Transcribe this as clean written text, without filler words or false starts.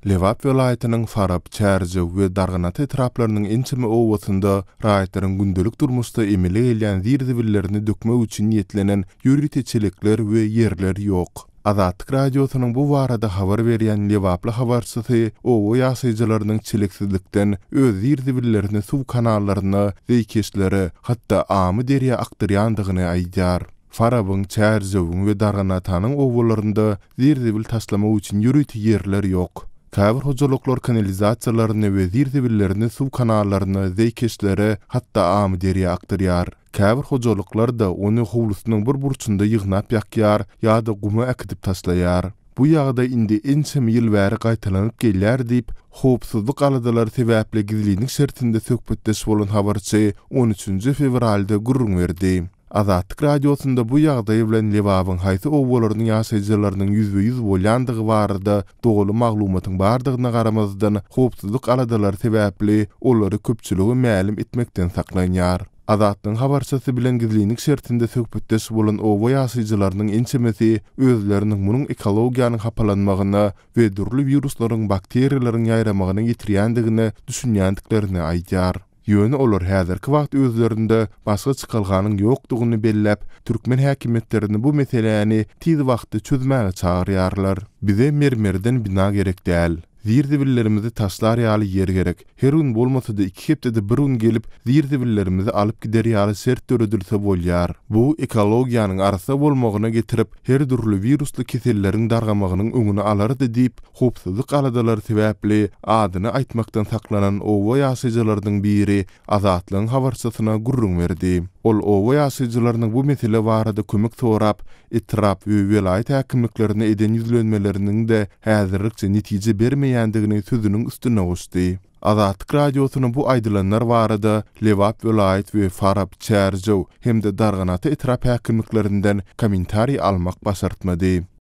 Lewap vilayatynyň Farab, Çärje we Darganaty etraplarynyň ençime owasynda raýatlaryň gündelik durmuşda emele gelýän zirziwillerini dökmek üçin niýetlenen ýürüteçilikler we ýerler ýok. Azatlyk radiosynyň bu barada habar berýän Lewaply habarçysy owa ýaşaýjylarynyň çeleksizlikden öz zirziwillerini suw kanallaryna, zeýkeşlere, hatda amy derýä akdyrýandygyny aýdýar. Farabyň, Çärjewiň we Darganatanyň owalarynda zirziwil taşlamak üçin ýürüti ýerler ýok. Käbir hojalyklar kanalizasiýalaryny we zirziwillerini suw kanallaryna, zeýkeşlere, hatda amy derýä akdyrýar. Käbir hojalyklar da ony howlusynyň bir burçynda ýygnap ýakýar ýa-da gumy äkidip taşlaýar. Bu ýagda indi ençem ýyl bäri gaýtalanyp gelýär diýip howpsuzlyk aladalar sebäpli gizliliğiniň şertinde söhbetdeş bolan habarçy 13 fevralda gurrun berdi. Azatlyk radiosunda bu ýagdaý bilen Lewabyň haýsy owalarynyň ýaşaýjylarynyň 100% bolýandygy barada dogry maglumatyň bardygyna garamazdan howpsuzlyk aladalar sebäpli olary köpçüligi mälim etmekden saklanýar. Azatlyň habarçysy bilen gizliliğiniň şertinde söhbetdeş bolan owa ýaşaýjylarynyň ençemesi özleriniň munyň ekologiýanyň hapalanmagyna we durly wiruslaryň, bakteriýalaryň ýaýramagyna ýetirýändigini düşünýändiklerini aýdýar. Ýöne olar häzirki wagt özlerinde başga çykylganyň ýokdugyny belläp, türkmen häkimetlerini bu meseleni tiz wagtda çözmäge çağırýarlar. Bize mermerden bina gerek däl. Zirziwillerimizi taşlar ýaly yer gerek. Her gün bolmasa da 2 hepdede bir gün gelip zirziwillerimizi alyp gider ýaly sert döredilse bolýar. Bu ekologiýanyň arsa bolmagyna getirip her durly virusly keselleriň dargamagynyň öňüni alardy diýip howpsuzlyk aladalar sebäpli adyny aýtmakdan saklanan owa ýaşaýjylarynyň biri Azatlyň habarçysyna gurrun berdi. Ol owa ýaşaýjylarynyň bu mesele barada kömek sorap, etrap we vilayet häkimliklerine eden ýüzlenmeleriniň de häzirlikçe netije bermeýändigini sözüniň üstüne goşdy. Azatlyk radiosynyň bu aýdylanlar barada Lewap vilayet we Farab, Çärje hem-de Darganaty etrap häkimliklerinden kommentariýa almak başartmady.